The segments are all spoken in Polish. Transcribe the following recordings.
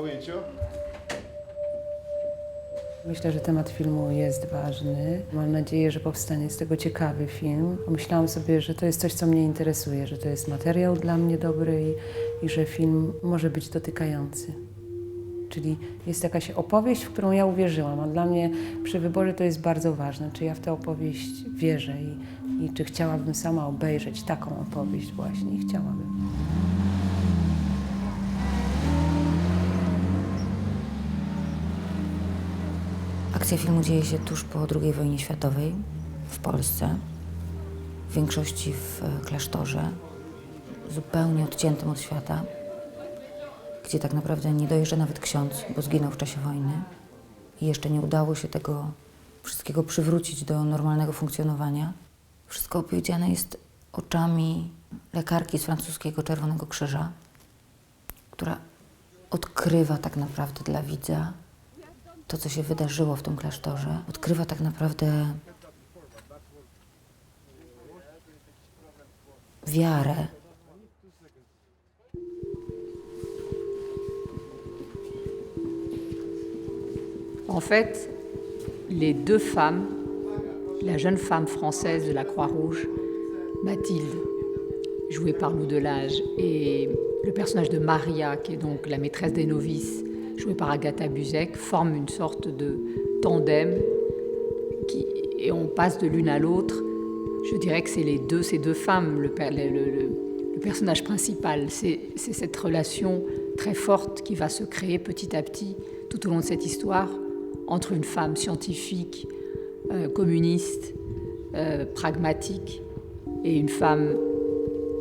po ujęciu. Myślę, że temat filmu jest ważny. Mam nadzieję, że powstanie z tego ciekawy film. Pomyślałam sobie, że to jest coś, co mnie interesuje, że to jest materiał dla mnie dobry i że film może być dotykający. Czyli jest jakaś opowieść, w którą ja uwierzyłam, a dla mnie przy wyborze to jest bardzo ważne, czy ja w tę opowieść wierzę i czy chciałabym sama obejrzeć taką opowieść właśnie i chciałabym. Akcja filmu dzieje się tuż po II wojnie światowej w Polsce, w większości w klasztorze, zupełnie odciętym od świata, gdzie tak naprawdę nie dojeżdża nawet ksiądz, bo zginął w czasie wojny i jeszcze nie udało się tego wszystkiego przywrócić do normalnego funkcjonowania. Wszystko opowiedziane jest oczami lekarki z francuskiego Czerwonego Krzyża, która odkrywa tak naprawdę dla widza to, co się wydarzyło w tym klasztorze. Odkrywa tak naprawdę wiarę. En fait, les deux femmes, la jeune femme française de la Croix-Rouge, Mathilde, jouée par Lou Delage, et le personnage de Maria, qui est donc la maîtresse des novices, jouée par Agatha Buzek, forment une sorte de tandem et on passe de l'une à l'autre. Je dirais que c'est ces deux femmes, le personnage principal. C'est cette relation très forte qui va se créer petit à petit tout au long de cette histoire entre une femme scientifique, communiste, pragmatique, et une femme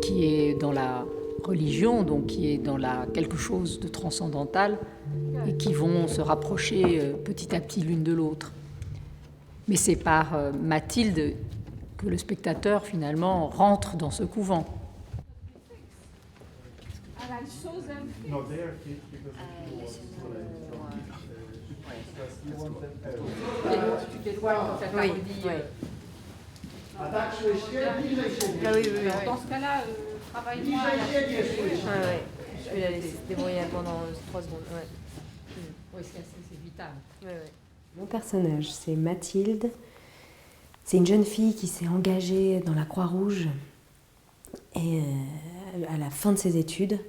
qui est dans la religion, donc qui est dans quelque chose de transcendantal, et qui vont se rapprocher petit à petit l'une de l'autre. Mais c'est par Mathilde que le spectateur, finalement, rentre dans ce couvent. No, they are kids because Tu t'éloignes quand elle Oui, dit. oui. Ah oui, oui, oui. Dans ce cas-là, travaille-moi. Ah ouais. Je vais la laisser se débrouiller pendant 3 secondes. Ouais. Oui, c'est vital. Ouais, ouais. Mon personnage, c'est Mathilde. C'est une jeune fille qui s'est engagée dans la Croix-Rouge et, à la fin de ses études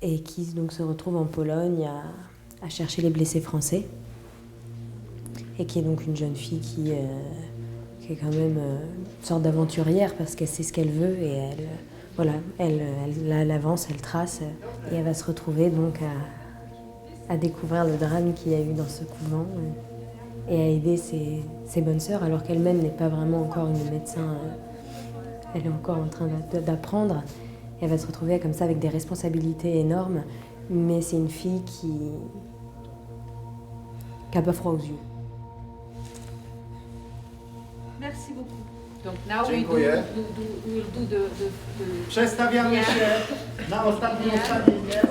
et qui donc se retrouve en Pologne à chercher les blessés français. Et qui est donc une jeune fille qui est quand même une sorte d'aventurière parce qu'elle sait ce qu'elle veut et elle avance, elle trace et elle va se retrouver donc à découvrir le drame qu'il y a eu dans ce couvent et à aider ses bonnes sœurs alors qu'elle-même n'est pas vraiment encore une médecin, elle est encore en train d'apprendre. Elle va se retrouver comme ça avec des responsabilités énormes, mais c'est une fille qui n'a pas froid aux yeux. Merci beaucoup. Donc now Dziękuję. we'll do the Przestawiamy się na ostatnie ustawienie.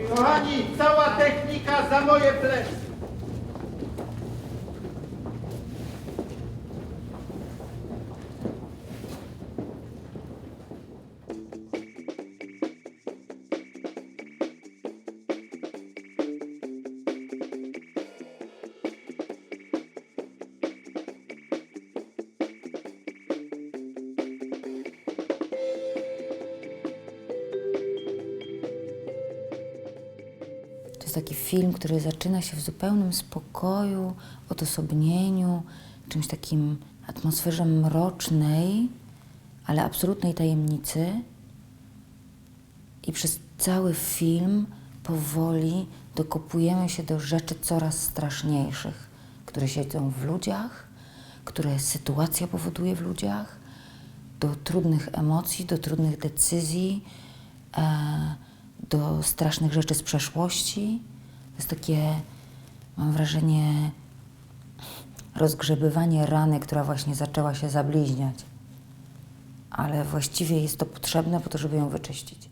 Kochani, cała technika za moje plecy. To jest taki film, który zaczyna się w zupełnym spokoju, odosobnieniu, czymś takim atmosferze mrocznej, ale absolutnej tajemnicy. I przez cały film powoli dokopujemy się do rzeczy coraz straszniejszych, które siedzą w ludziach, które sytuacja powoduje w ludziach, do trudnych emocji, do trudnych decyzji, do strasznych rzeczy z przeszłości. To jest takie, mam wrażenie, rozgrzebywanie rany, która właśnie zaczęła się zabliźniać. Ale właściwie jest to potrzebne po to, żeby ją wyczyścić.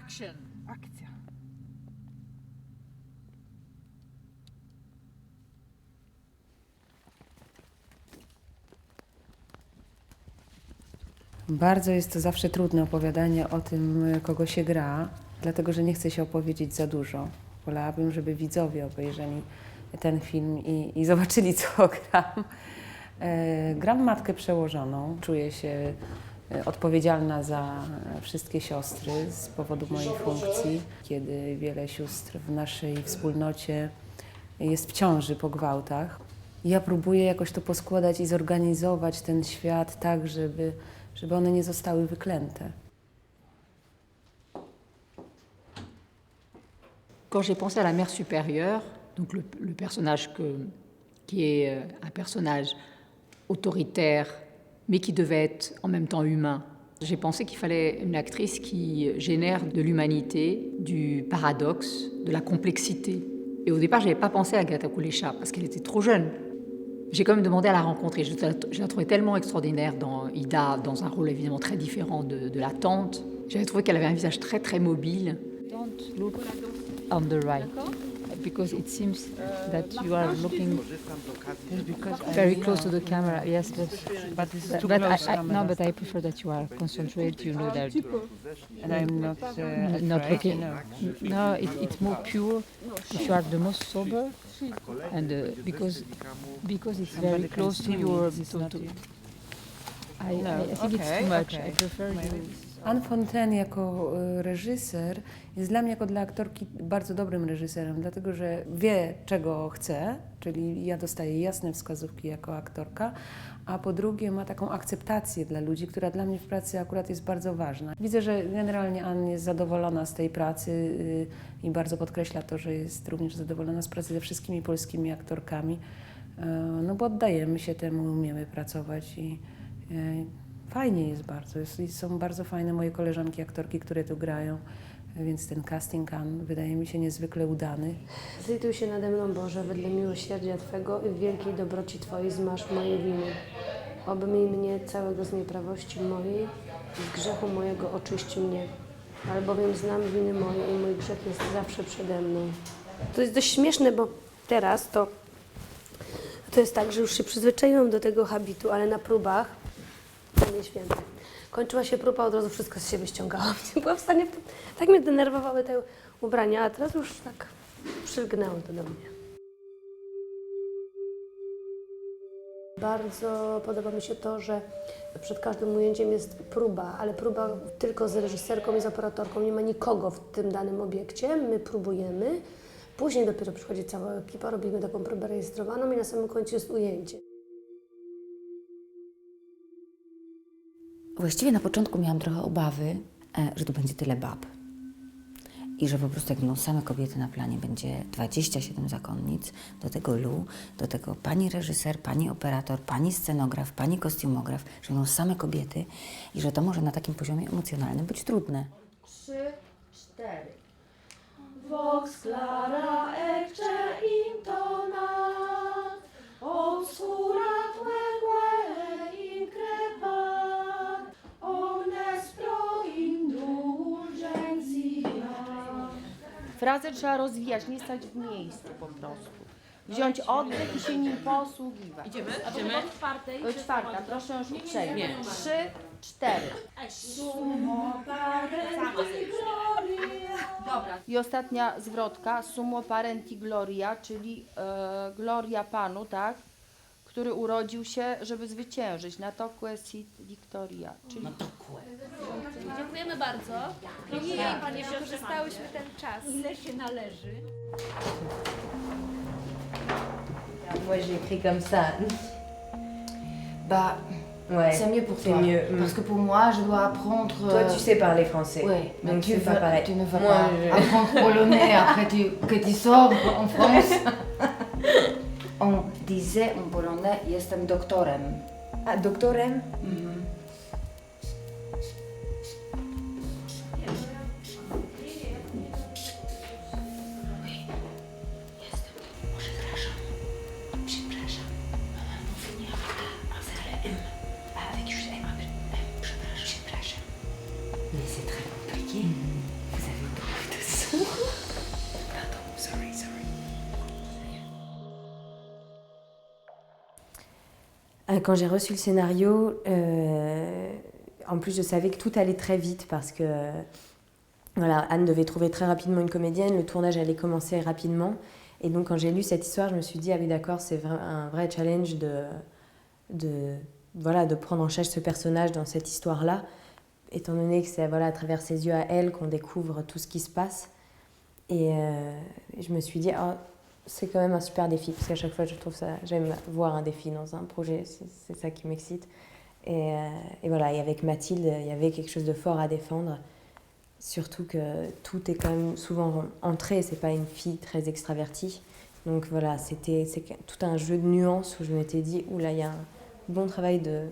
action. Akcja. Bardzo jest to zawsze trudne opowiadanie o tym, kogo się gra, dlatego że nie chcę się opowiedzieć za dużo. Wolałabym, żeby widzowie obejrzeli ten film i zobaczyli, co gram. Gram matkę przełożoną. Czuję się odpowiedzialna za wszystkie siostry z powodu mojej funkcji, kiedy wiele sióstr w naszej wspólnocie jest w ciąży po gwałtach. Ja próbuję jakoś to poskładać i zorganizować ten świat tak, żeby one nie zostały wyklęte. Quand j'ai pensé à la mère supérieure, donc le personnage qui est un personnage autoritaire, mais qui devait être en même temps humain, j'ai pensé qu'il fallait une actrice qui génère de l'humanité, du paradoxe, de la complexité. Et au départ, je n'avais pas pensé à Agatha Kulesza parce qu'elle était trop jeune. J'ai quand même demandé à la rencontrer. Je la trouvais tellement extraordinaire dans Ida, dans un rôle évidemment très différent de la tante. J'avais trouvé qu'elle avait un visage très très mobile. Don't look on the right, because it seems that you are looking very close to the camera. Yes, But this is too but close. no, but I prefer that you are concentrated. You know that And I'm not, not afraid, looking. no. No, it's more pure if you are the most sober, and because it's very Somebody can close to see me, your. this is not you. I think it's too much. I prefer you. Anne Fontaine jako reżyser jest dla mnie jako dla aktorki bardzo dobrym reżyserem, dlatego że wie, czego chce, czyli ja dostaję jasne wskazówki jako aktorka, a po drugie ma taką akceptację dla ludzi, która dla mnie w pracy akurat jest bardzo ważna. Widzę, że generalnie Anne jest zadowolona z tej pracy i bardzo podkreśla to, że jest również zadowolona z pracy ze wszystkimi polskimi aktorkami, no bo oddajemy się temu, umiemy pracować i fajnie jest bardzo. Są bardzo fajne moje koleżanki aktorki, które tu grają, więc ten casting Anne wydaje mi się niezwykle udany. Zlituj się nade mną, Boże, wedle miłosierdzia Twego i w wielkiej dobroci Twojej zmasz moje winy. Obmyj mnie całego z nieprawości mojej i z grzechu mojego oczyść mnie. Albowiem znam winy moje i mój grzech jest zawsze przede mną. To jest dość śmieszne, bo teraz to jest tak, że już się przyzwyczaiłam do tego habitu, ale na próbach, nie święte, kończyła się próba, od razu wszystko z siebie ściągałam. Byłam w stanie, tak mnie denerwowały te ubrania, a teraz już tak przylgnęło to do mnie. Bardzo podoba mi się to, że przed każdym ujęciem jest próba, ale próba tylko z reżyserką i z operatorką. Nie ma nikogo w tym danym obiekcie. My próbujemy, później dopiero przychodzi cała ekipa, robimy taką próbę rejestrowaną i na samym końcu jest ujęcie. Właściwie na początku miałam trochę obawy, że tu będzie tyle bab. I że po prostu jak będą same kobiety na planie, będzie 27 zakonnic, do tego Lu, do tego pani reżyser, pani operator, pani scenograf, pani kostiumograf, że będą same kobiety i że to może na takim poziomie emocjonalnym być trudne. 3, 4. Vox clara ecce intonat, obscurat veque increpat, omnes pro indulgentia. Frazę trzeba rozwijać, nie stać w miejscu po prostu. Wziąć oddech i się nim posługiwać. Idziemy? Czwarta, proszę już uprzejmie. 3, 4. Dobra. I ostatnia zwrotka, sumo parenti gloria, czyli gloria Panu, tak? Który urodził się, żeby zwyciężyć. Natoque sit victoria. Czyli... Dziękujemy bardzo. Pięknie, Panie, wykorzystałyśmy ten czas. Ile się należy? Moi j'ai écrit comme ça. Bah, Ouais. c'est mieux pour C'est toi. mieux. Parce que pour moi, je dois apprendre... Toi, tu sais parler français. Ouais, donc tu, c'est pas pareil. tu ne vas Moi, pas apprendre polonais après que tu sors en France. On disait en polonais, jestem doktorem. Ah, doctorem? Mais c'est très compliqué. Vous avez beaucoup de sons. Pardon, sorry. Quand j'ai reçu le scénario, En plus, je savais que tout allait très vite parce que voilà, Anne devait trouver très rapidement une comédienne, le tournage allait commencer rapidement. Et donc, quand j'ai lu cette histoire, je me suis dit, ah oui, d'accord, c'est un vrai challenge de prendre en charge ce personnage dans cette histoire-là, étant donné que c'est à travers ses yeux à elle qu'on découvre tout ce qui se passe. Et je me suis dit, oh, c'est quand même un super défi, parce qu'à chaque fois, je trouve ça, j'aime voir un défi dans un projet, c'est ça qui m'excite. Et voilà, et avec Mathilde, il y avait quelque chose de fort à défendre, surtout que tout est quand même souvent entré, c'est pas une fille très extravertie. Donc voilà, c'est tout un jeu de nuances où je m'étais dit, oula, il y a un bon travail de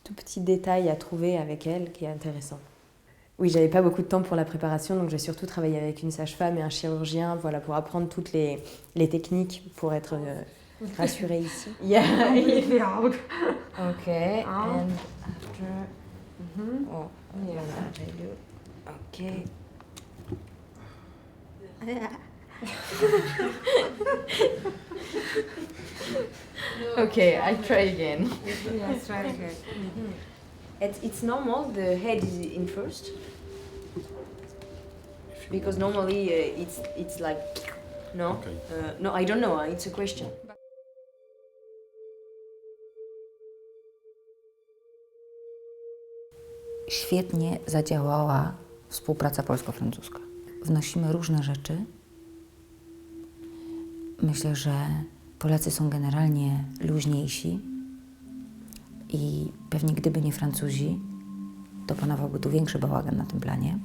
tout petits détails à trouver avec elle qui est intéressant. Oui, j'avais pas beaucoup de temps pour la préparation, donc j'ai surtout travaillé avec une sage-femme et un chirurgien, voilà, pour apprendre toutes les techniques pour être rassurée ici. Yeah. Okay. And after. Oh, yeah. Okay. Okay, I try again. Yes, very good. It's normal, the head is in first. Because normally it's like, no? Okay. No, I don't know, it's a question. Świetnie zadziałała współpraca polsko-francuska. Wnosimy różne rzeczy. Myślę, że Polacy są generalnie luźniejsi i pewnie gdyby nie Francuzi, to panowałby tu większy bałagan na tym planie.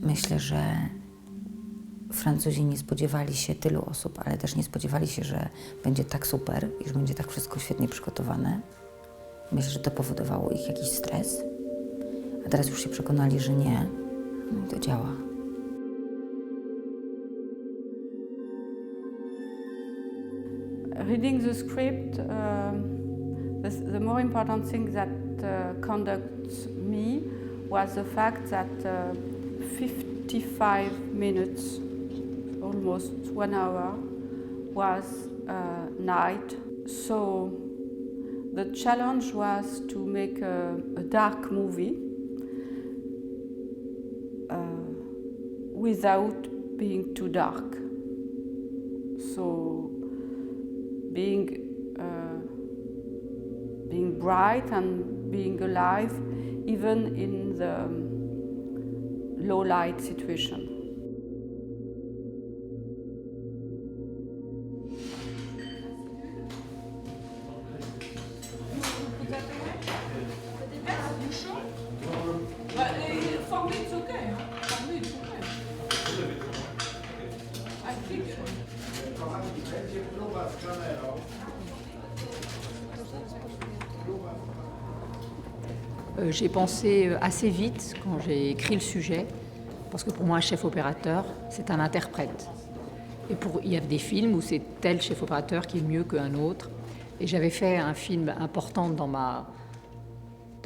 Myślę, że Francuzi nie spodziewali się tylu osób, ale też nie spodziewali się, że będzie tak super i że będzie tak wszystko świetnie przygotowane. Myślę, że to powodowało ich jakiś stres, a teraz już się przekonali, że nie. No i to działa. Reading the script, the more important thing that conducts me was the fact that 55 minutes, almost 1 hour, was night. So the challenge was to make a dark movie without being too dark. So being bright and being alive, even in the low light situation. J'ai pensé assez vite quand j'ai écrit le sujet, parce que pour moi un chef opérateur, c'est un interprète. Et il y a des films où c'est tel chef opérateur qui est mieux qu'un autre. Et j'avais fait un film important dans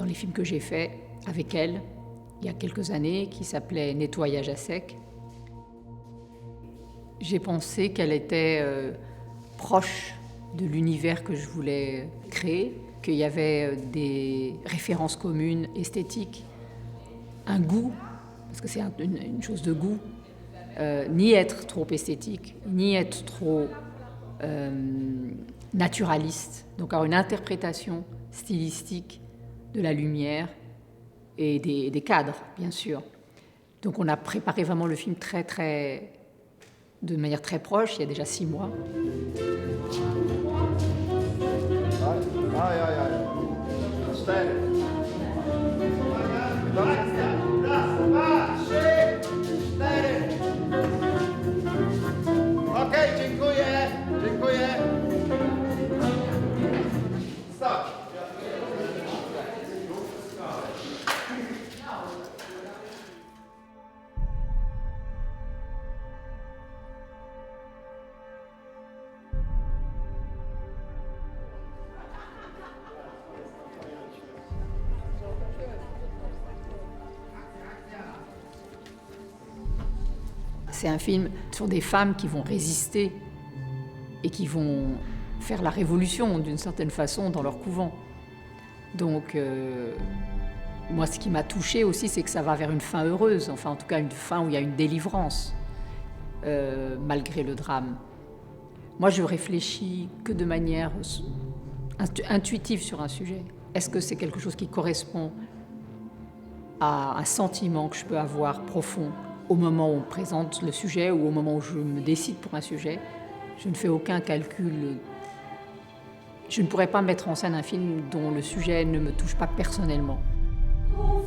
les films que j'ai faits avec elle, il y a quelques années, qui s'appelait Nettoyage à sec. J'ai pensé qu'elle était proche de l'univers que je voulais créer, qu'il y avait des références communes esthétiques, un goût, parce que c'est une chose de goût, ni être trop esthétique, ni être trop naturaliste. Donc avoir une interprétation stylistique de la lumière et des cadres, bien sûr. Donc on a préparé vraiment le film de manière très proche, il y a déjà 6 mois. Aj. 4. Raz, 2, 3, 4. Okej, dziękuję. Stop. C'est un film sur des femmes qui vont résister et qui vont faire la révolution d'une certaine façon dans leur couvent. Donc, moi, ce qui m'a touchée aussi, c'est que ça va vers une fin heureuse, enfin en tout cas une fin où il y a une délivrance, malgré le drame. Moi, je réfléchis que de manière intuitive sur un sujet. Est-ce que c'est quelque chose qui correspond à un sentiment que je peux avoir profond au moment où on présente le sujet ou au moment où je me décide pour un sujet? Je ne fais aucun calcul. Je ne pourrais pas mettre en scène un film dont le sujet ne me touche pas personnellement. Oh,